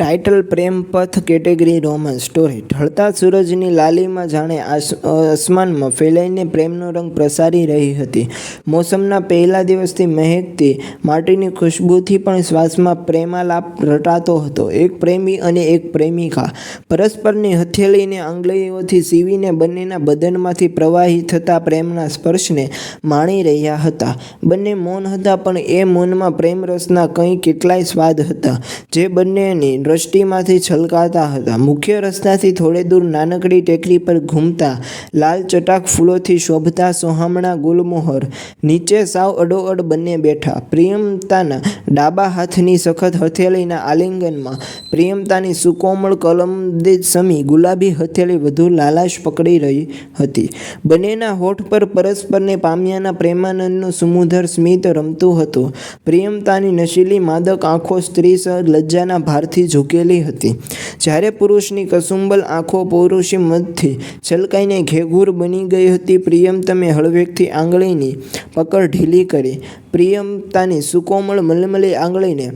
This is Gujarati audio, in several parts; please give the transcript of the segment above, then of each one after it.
ટાઇટલ પ્રેમ પથ કેટેગરી રોમાન્સ સ્ટોરી. ઢળતા સૂરજની લાલીમાં જાણે આસમાનમાં ફેલાઈને પ્રેમનો રંગ પ્રસારી રહી હતી. મોસમના પહેલા દિવસથી મહેકતી માટીની ખુશ્બુથી પણ શ્વાસમાં પ્રેમાલાપ રટાતો હતો. એક પ્રેમી અને એક પ્રેમિકા પરસ્પરની હથેળીને આંગળીઓથી સીવીને બંનેના બદનમાંથી પ્રવાહી થતા પ્રેમના સ્પર્શને માણી રહ્યા હતા. બંને મૌન હતા, પણ એ મૌનમાં પ્રેમરસના કંઈ કેટલાય સ્વાદ હતા, જે બંનેની દ્રષ્ટિમાંથી છલકાતા હતા. મુખ્ય રસ્તાથી થોડે દૂર નાનકડી ટેકરી પર ઘૂમતા લાલ ચટાક ફૂલોથી શોભતા સોહામણા ગુલમોહર નીચે સાવ અડોઅડ બંને બેઠા. પ્રિયમતાના ડાબા હાથની સખત હથેળીના આલિંગનમાં પ્રિયમતાની સુકોમળ કલમદિત સમી ગુલાબી હથેળી વધુ લાલાશ પકડી રહી હતી. બંનેના હોઠ પર પરસ્પરને પામ્યાના પ્રેમાનંદનું સુમધુર સ્મિત રમતું હતું. પ્રિયમતાની નશીલી માદક આંખો સ્ત્રીસહ લજ્જાના ભારથી ઝૂકેલી હતી, જ્યારે પુરુષની કસુંબલ આંખો પૌરુષી મદથી છલકાઈને ઘેઘૂર બની ગઈ હતી. પ્રિયમતમે હળવેકથી આંગળીની પકડ ઢીલી કરી પ્રિયમતાની સુકોમળ મલમલી આંગળીને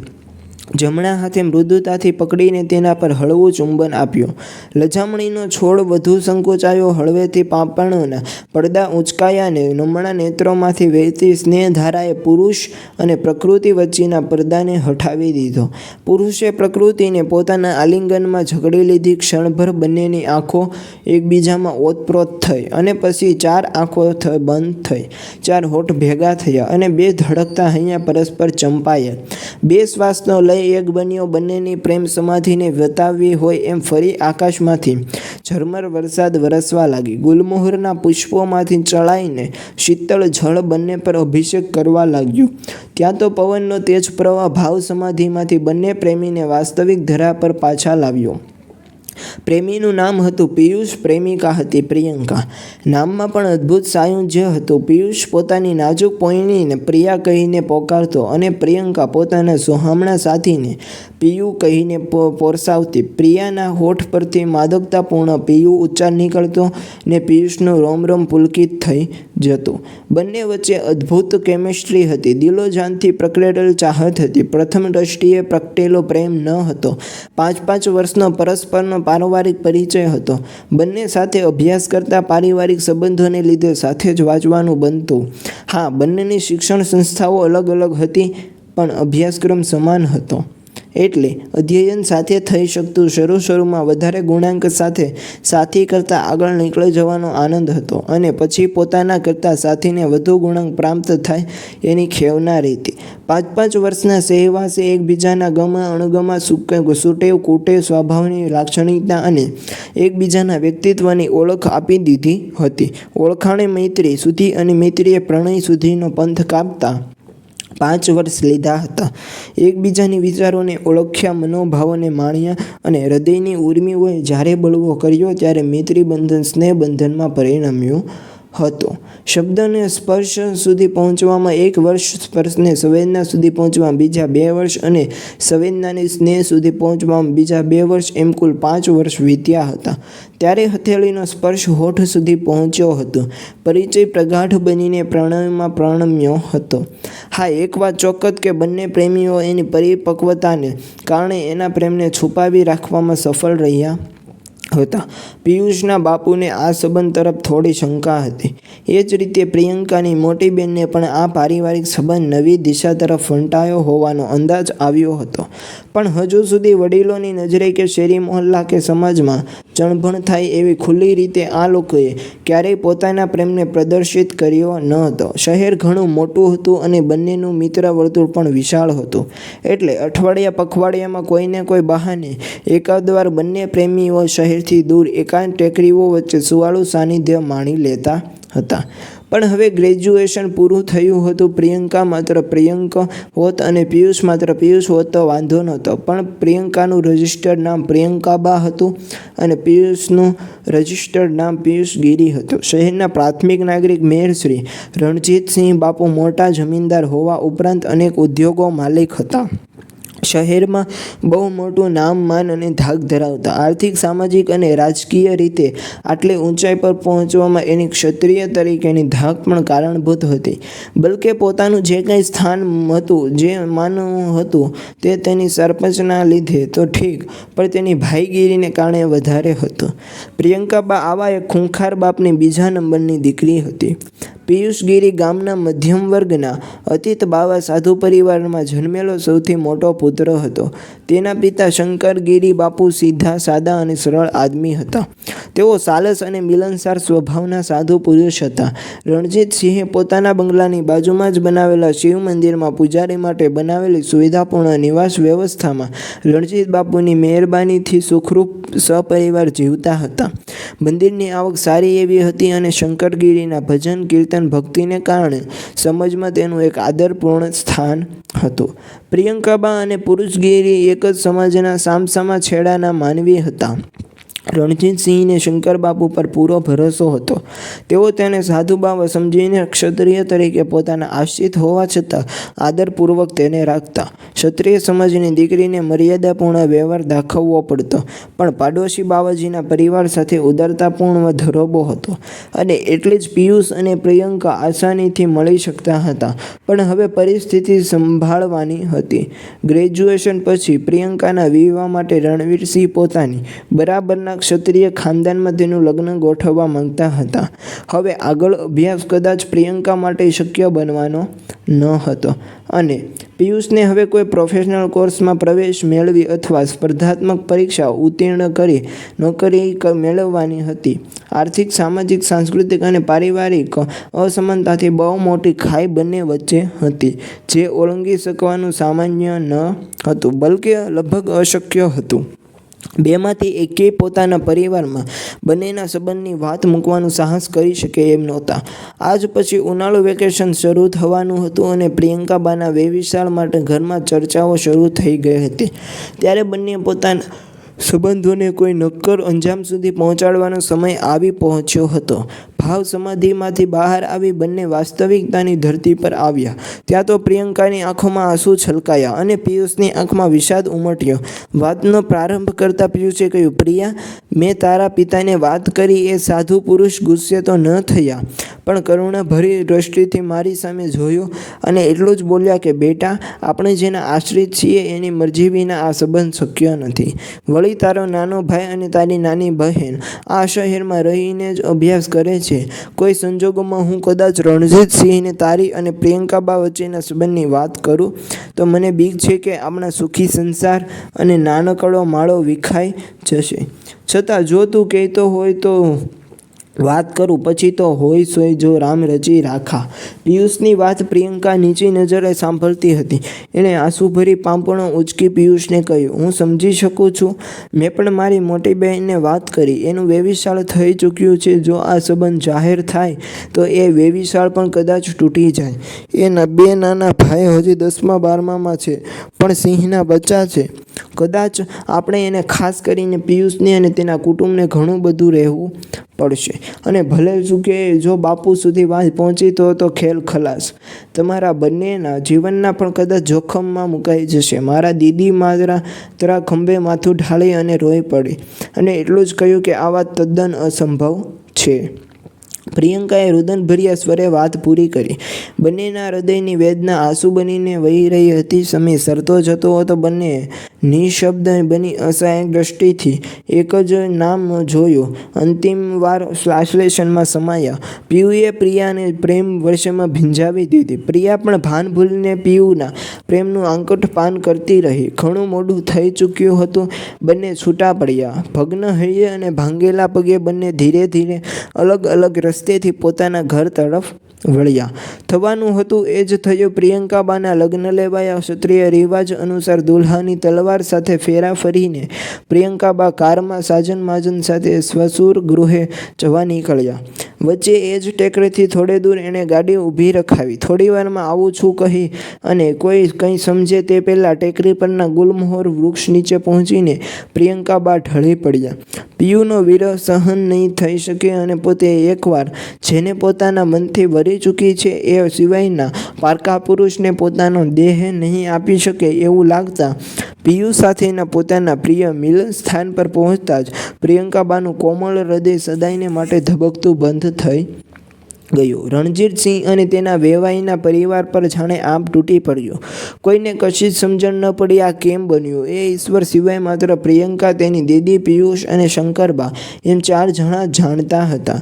જમણા હાથે મૃદુતાથી પકડીને તેના પર હળવું ચુંબન આપ્યું. લજામણીનો છોડ વધુ સંકોચાયો. હળવેથી પાંપણોના પડદા ઊંચકાયા ને નમણા નેત્રોમાંથી વહેતી સ્નેહધારાએ પુરુષ અને પ્રકૃતિ વચ્ચેના પડદાને હટાવી દીધો. પુરુષે પ્રકૃતિને પોતાના આલિંગનમાં ઝઘડી લીધી. ક્ષણભર બંનેની આંખો એકબીજામાં ઓતપ્રોત થઈ, અને પછી ચાર આંખો બંધ થઈ, ચાર હોઠ ભેગા થયા, અને બે ધડકતા હૈયા પરસ્પર ચંપાયા. બે શ્વાસનો લય એક બન્યો. બંનેની પ્રેમ સમાધિને વતાવવી હોય એમ ફરી આકાશમાંથી ઝરમર વરસાદ વરસવા લાગી. ગુલમોહરના પુષ્પોમાંથી ચડાઈને શીતળ જળ બંને પર અભિષેક કરવા લાગ્યું. ત્યાં તો પવનનો તેજ પ્રવાહ ભાવ સમાધિમાંથી બંને પ્રેમીને વાસ્તવિક ધરા પર પાછા લાવ્યો. પ્રેમીનું નામ હતું પિયુષ, પ્રેમિકા હતી પ્રિયંકા. નામમાં પણ અદ્ભુત સાયુજ્ય હતું. પિયુષ પોતાની નાજુક પોયણીને પ્રિયા કહીને પોકારતો, અને પ્રિયંકા પોતાના સોહામણા સાથીને પિયુ કહીને પોરસાવતી. પ્રિયાના હોઠ પરથી માદકતાપૂર્ણ પિયુ ઉચ્ચાર નીકળતો ને પિયુષનું રોમ રોમ પુલકિત થઈ જતું. બંને વચ્ચે અદ્ભુત કેમિસ્ટ્રી હતી. દિલોજાનથી પ્રકટેલ ચાહત હતી. પ્રથમ દ્રષ્ટિએ પ્રગટેલો પ્રેમ ન હતો. 5 વર્ષનો પરસ્પરનો પારિવારિક પરિચય હતો. બંને સાથે અભ્યાસ કરતા. પારિવારિક સંબંધોને લીધે સાથે જ વાંચવાનું બનતું. હા, બંનેની શિક્ષણ સંસ્થાઓ અલગ અલગ હતી, પણ અભ્યાસક્રમ સમાન હતો, એટલે અધ્યયન સાથે થઈ શકતું. શરૂમાં વધારે ગુણાંક સાથે સાથી કરતાં આગળ નીકળી જવાનો આનંદ હતો, અને પછી પોતાના કરતાં સાથીને વધુ ગુણાંક પ્રાપ્ત થાય એની ખેવના રહેતી. 5 વર્ષના સહેવાસે એકબીજાના ગમા અણગમા, સુટેવ કુટેવ સ્વભાવની લાક્ષણિકતા અને એકબીજાના વ્યક્તિત્વની ઓળખ આપી દીધી હતી. ઓળખાણે મૈત્રી સુધી અને મૈત્રીએ પ્રણય સુધીનો પંથ કાપતા 5 વર્ષ લીધા હતા. એકબીજાની વિચારોને ઓળખ્યા, મનોભાવોને માણ્યા, અને હૃદયની ઉર્મિઓએ જ્યારે બળવો કર્યો ત્યારે મૈત્રી બંધન સ્નેહબંધનમાં પરિણમ્યું હતો. શબ્દને સ્પર્શ સુધી પહોંચવામાં 1 વર્ષ, સ્પર્શને સંવેદના સુધી પહોંચવામાં બીજા 2 વર્ષ, અને સંવેદનાને સ્નેહ સુધી પહોંચવામાં બીજા 2 વર્ષ, એમ કુલ 5 વર્ષ વીત્યા હતા. ત્યારે હથેળીનો સ્પર્શ હોઠ સુધી પહોંચ્યો હતો. પરિચય પ્રગાઢ બનીને પ્રણયમાં પરિણમ્યો હતો. હા, એક વાત ચોક્કસ કે બંને પ્રેમીઓ એની પરિપક્વતાને કારણે એના પ્રેમને છુપાવી રાખવામાં સફળ રહ્યા હતા. પિયુષના બાપુને આ સંબંધ તરફ થોડી શંકા હતી. એ જ રીતે પ્રિયંકાની મોટી બહેનને પણ આ પારિવારિક સંબંધ નવી દિશા તરફ ફંટાયો હોવાનો અંદાજ આવ્યો હતો. પણ હજુ સુધી વડીલોની નજરે કે શેરી મહોલ્લા કે સમાજમાં ચણભણ થાય એવી ખુલ્લી રીતે આ લોકોએ ક્યારેય પોતાના પ્રેમને પ્રદર્શિત કર્યો ન હતો. શહેર ઘણું મોટું હતું, અને બંનેનું મિત્ર વર્તુળ પણ વિશાળ હતું, એટલે અઠવાડિયા પખવાડિયામાં કોઈને કોઈ બહાને એકાદ વાર બંને પ્રેમીઓ શહેરથી દૂર એકાંત ટેકરીઓ વચ્ચે સુવાળું સાનિધ્ય માણી લેતા હતા. પણ હવે ગ્રેજ્યુએશન પૂરું થયું હતું. પ્રિયંકા માત્ર પ્રિયંકા હોત અને પિયુષ માત્ર પિયુષ હોત તો વાંધો નહોતો, પણ પ્રિયંકાનું રજિસ્ટર્ડ નામ પ્રિયંકાબા હતું, અને પિયુષનું રજિસ્ટર્ડ નામ પિયુષ ગિરી હતું. શહેરના પ્રાથમિક નાગરિક મેયર શ્રી રણજીતસિંહ બાપુ મોટા જમીનદાર હોવા ઉપરાંત અનેક ઉદ્યોગો માલિક હતા. શહેરમાં બહુ મોટું નામ માન અને ધાક ધરાવતા, આર્થિક સામાજિક અને રાજકીય રીતે આટલી ઊંચાઈ પર પહોંચવામાં એની ક્ષત્રિય તરીકેની ધાક પણ કારણભૂત હતી. બલકે પોતાનું જે કંઈ સ્થાન હતું, જે માન હતું તે તેની સરપંચના લીધે તો ઠીક, પણ તેની ભાઈગીરીને કારણે વધારે હતું. પ્રિયંકાબા આવા એક ખૂંખાર બાપની બીજા નંબરની દીકરી હતી. પિયુષગીરી ગામના મધ્યમ વર્ગના અતીત બાવા સાધુ પરિવારમાં જન્મેલો સૌથી મોટો પુત્ર હતો. તેના પિતા શંકરગીરી બાપુ સીધા સાદા અને સરળ આદમી હતા. તેઓ સાલસ અને મિલનસાર સ્વભાવના સાધુ પુરુષ હતા. રણજીતસિંહે પોતાના બંગલાની બાજુમાં જ બનાવેલા શિવ મંદિરમાં પૂજારી માટે બનાવેલી સુવિધાપૂર્ણ નિવાસ વ્યવસ્થામાં રણજીત બાપુની મહેરબાનીથી સુખરૂપ સપરિવાર જીવતા હતા. મંદિરની આવક સારી એવી હતી અને શંકરગીરીના ભજન કીર્તન ભક્તિને કારણે સમાજમાં તેનું એક આદરપૂર્ણ સ્થાન હતું. પ્રિયંકાબા અને પુરુષગીરી એક જ સમાજના સામસામા છેડાના માનવી હતા. રણજીતસિંહને શંકરબાપુ પર પૂરો ભરોસો હતો. તેઓ તેને સાધુ બાવા સમજીને ક્ષત્રિય તરીકે પોતાના આશ્રિત હોવા છતાં આદરપૂર્વક તેને રાખતા. ક્ષત્રિય સમાજની દીકરીને મર્યાદાપૂર્ણ વ્યવહાર દાખવવો પડતો, પણ પાડોશી બાવાજીના પરિવાર સાથે ઉદારતાપૂર્ણ ધરોબો હતો અને એટલે જ પિયુષ અને પ્રિયંકા આસાનીથી મળી શકતા હતા. પણ હવે પરિસ્થિતિ સંભાળવાની હતી. ગ્રેજ્યુએશન પછી પ્રિયંકાના વિવાહ માટે રણવીરસિંહ પોતાની બરાબરના ક્ષત્રિય ખાનદાનમાં તેનું લગ્ન ગોઠવવા માંગતા હતા. હવે આગળ અભ્યાસ કદાચ પ્રિયંકા માટે શક્ય બનવાનો ન હતો અને પિયુષને હવે કોઈ પ્રોફેશનલ કોર્સમાં પ્રવેશ મેળવી અથવા સ્પર્ધાત્મક પરીક્ષા ઉત્તીર્ણ કરી નોકરી મેળવવાની હતી. આર્થિક, સામાજિક, સાંસ્કૃતિક અને પારિવારિક અસમાનતાથી બહુ મોટી ખાઈ બંને વચ્ચે હતી, જે ઓળંગી શકવાનું સામાન્ય ન હતું, બલકે લગભગ અશક્ય હતું. બેમાંથી એકેય પોતાના પરિવારમાં બંનેના સંબંધની વાત મૂકવાનું સાહસ કરી શકે એમ નહોતા. આજ પછી ઉનાળુ વેકેશન શરૂ થવાનું હતું અને પ્રિયંકાબાના વેવિશાળ માટે ઘરમાં ચર્ચાઓ શરૂ થઈ ગઈ હતી. ત્યારે બંને પોતાના સંબંધોને કોઈ નક્કર અંજામ સુધી પહોંચાડવાનો સમય આવી પહોંચ્યો હતો. ભાવ સમાધિમાંથી બહાર આવી બંને વાસ્તવિકતાની ધરતી પર આવ્યા. ત્યાં તો પ્રિયંકાની આંખોમાં આંસુ છલકાયા અને પિયુષની આંખમાં વિષાદ ઉમટ્યો. વાતનો પ્રારંભ કરતા પિયુષે કહ્યું, પ્રિયા, મેં તારા પિતાને વાત કરી. એ સાધુ પુરુષ ગુસ્સે તો ન થયા, પણ કરુણાભરી દ્રષ્ટિથી મારી સામે જોયો અને એટલું જ બોલ્યા કે બેટા, આપણે જેના આશ્રિત છીએ એની મરજી વિના આ સંબંધ શક્ય નથી. વળી તારો નાનો ભાઈ અને તારી નાની બહેન આ શહેરમાં રહીને જ અભ્યાસ કરે છે. કોઈ સંજોગોમાં હું કદાચ રણજીતસિંહને તારી અને પ્રિયંકાબા વચ્ચેના સંબંધની વાત કરું તો મને બીક છે કે આપણા સુખી સંસાર અને નાનકડો માળો વિખાઈ જશે. છતાં જો તું કહેતો હોય તો વાત કરું, પછી તો હોય સોય જો રામ રચી રાખા. પિયુષની વાત પ્રિયંકા નીચી નજરે સાંભળતી હતી. એણે આંસુભરી પાંપણો ઉંચકી પિયુષને કહ્યું, હું સમજી શકું છું. મેં પણ મારી મોટી બહેનને વાત કરી. એનું વેવિશાળ થઈ ચૂક્યું છે. જો આ સંબંધ જાહેર થાય તો એ વેવિશાળ પણ કદાચ તૂટી જાય. એના બે નાના ભાઈ હજી 10મા 12મામાં છે, પણ સિંહના બચ્ચા છે. કદાચ આપણે એને, ખાસ કરીને પિયુષને અને તેના કુટુંબને ઘણું બધું રહેવું પડશે. અને ભલે ચૂકે જો બાપુ સુધી વાત પહોંચી તો ખેલ ખલાસ. તમારા બંનેના જીવનના પણ કદાચ જોખમમાં મુકાઈ જશે. મારા દીદી મારા તરા ખંભે માથું ઢાળી અને રોઈ પડી અને એટલું જ કહ્યું કે આ વાત તદ્દન અસંભવ છે. પ્રિયંકાએ રુદનભર્યા સ્વરે વાત પૂરી કરી. બંનેના હૃદયની વેદના આંસુ બનીને વહી રહી હતી. સમય સરતો જતો હતો. બંને નિઃશબ્દ બની અસહાય દ્રષ્ટિથી એક જ નામ જોયું. અંતિમ વાર શ્વાસલેશનમાં સમાયા. પિયુએ પ્રિયાને પ્રેમ વર્ષમાં ભીંજાવી દીધી. પ્રિયા પણ ભાન ભૂલીને પિયુના પ્રેમનું આંકટ પાન કરતી રહી. ઘણું મોડું થઈ ચૂક્યું હતું. બંને છૂટા પડ્યા. ભગ્ન હૈયે અને ભાંગેલા પગે બંને ધીરે ધીરે અલગ અલગ રસ્તેથી પોતાના ઘર તરફ વળ્યા. થવાનું હતું એ જ થયું. પ્રિયંકાબાના લગ્ન લેવાયા. ક્ષત્રિય રિવાજ અનુસાર દુલ્હાની તલવાર સાથે ફેરા ફરીને પ્રિયંકાબા કારમાં સાજન માજન સાથે સ્વસુર ગૃહે જવા નીકળ્યા. વચ્ચે એ જ ટેકરીથી થોડે દૂર એણે ગાડી ઊભી રખાવી. થોડીવારમાં આવું છું કહી અને કોઈ કંઈ સમજે તે પહેલાં ટેકરી પરના ગુલમહોર વૃક્ષ નીચે પહોંચીને પ્રિયંકાબા ઢળી પડ્યા. પિયુનો વિરહ સહન નહીં થઈ શકે અને પોતે એકવાર જેને પોતાના મનથી વરી ચૂકી છે એ સિવાયના પારકા પુરુષને પોતાનો દેહ નહીં આપી શકે એવું લાગતા પિયુ સાથેના પોતાના પ્રિય મિલન સ્થાન પર પહોંચતા જ પ્રિયંકાબાનું કોમળ હૃદય સદાયને માટે ધબકતું બંધ થઈ ગયું. રણજીતસિંહ અને તેના વેવાઈના પરિવાર પર જાણે આપ તૂટી પડ્યો. કોઈને કશી જ સમજણ ન પડી આ કેમ બન્યું. એ ઈશ્વર સિવાય માત્ર પ્રિયંકા, તેની દીદી, પિયુષ અને શંકરબા એમ 4 જણા જાણતા હતા.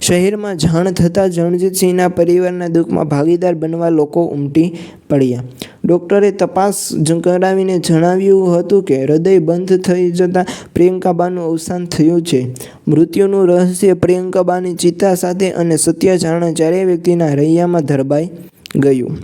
શહેરમાં જાણ થતાં જ રણજીતસિંહના પરિવારના દુઃખમાં ભાગીદાર બનવા લોકો ઉમટી પડ્યા. ડૉક્ટરે તપાસ કરાવીને જણાવ્યું હતું કે હૃદય બંધ થઈ જતાં પ્રિયંકાબાનું અવસાન થયું છે. મૃત્યુનું રહસ્ય પ્રિયંકાબાની ચિતા સાથે અને સત્ય જાણે ચારેય વ્યક્તિના હૈયામાં ધરબાઈ ગયું.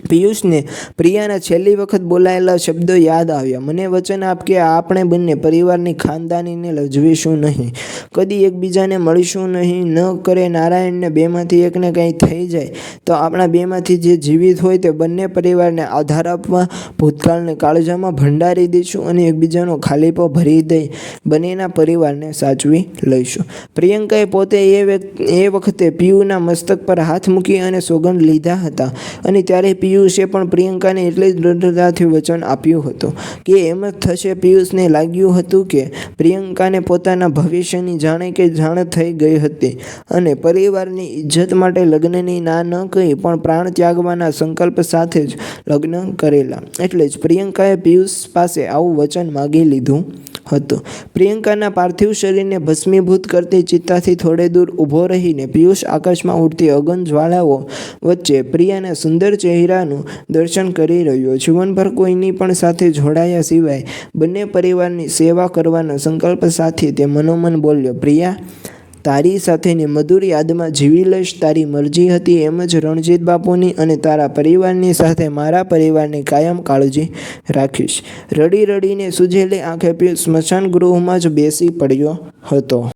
પિયુષને પ્રિયાના છેલ્લી વખત બોલાયેલા શબ્દો યાદ આવ્યા. મને વચન આપ કે આપણે બંને પરિવારની ખાનદાનીને લજવીશું નહીં, કદી એકબીજાને મળીશું નહીં. ન કરે નારાયણને બેમાંથી એકને કંઈ થઈ જાય તો આપણા બેમાંથી જે જીવિત હોય તે બંને પરિવારને આધાર આપવા ભૂતકાળને કાળજામાં ભંડારી દઈશું અને એકબીજાનો ખાલીપો ભરી દઈ બંનેના પરિવારને સાચવી લઈશું. પ્રિયંકાએ પોતે એ વખતે પિયુના મસ્તક પર હાથ મૂકી અને સોગંદ લીધા હતા અને ત્યારે પિયુષે પણ પ્રિયંકાને એટલી જ દ્રઢતાથી વચન આપ્યું હતું કે એમ જ થશે. પિયુષને લાગ્યું હતું કે પ્રિયંકાને પોતાના ભવિષ્યની જાણે કે જાણ થઈ ગઈ હતી અને પરિવારની ઇજ્જત માટે લગ્નની ના ન કહી પણ પ્રાણ ત્યાગવાના સંકલ્પ સાથે જ લગ્ન કરેલા. એટલે જ પ્રિયંકાએ પિયુષ પાસે આવું વચન માગી લીધું હતું. પ્રિયંકાના પાર્થિવ શરીરને ભસ્મીભૂત કરતી ચિત્તાથી થોડે દૂર ઊભો રહીને પિયુષ આકાશમાં ઉડતી અગન જ્વાળાઓ વચ્ચે પ્રિયાના સુંદર ચહેરાનું દર્શન કરી રહ્યો. જીવનભર કોઈની પણ સાથે જોડાયા સિવાય બંને પરિવારની સેવા કરવાના સંકલ્પ સાથે તે મનોમન બોલ્યો, પ્રિયા, તારી સાથેની મધુર યાદમાં જીવી લઈશ. તારી મરજી હતી એમ જ રણજીત બાપુની અને તારા પરિવારની સાથે મારા પરિવારની કાયમ કાળજી રાખીશ. રડી રડીને સૂજેલી આંખે પિયુષ સ્મશાન ગૃહમાં જ બેસી પડ્યો હતો.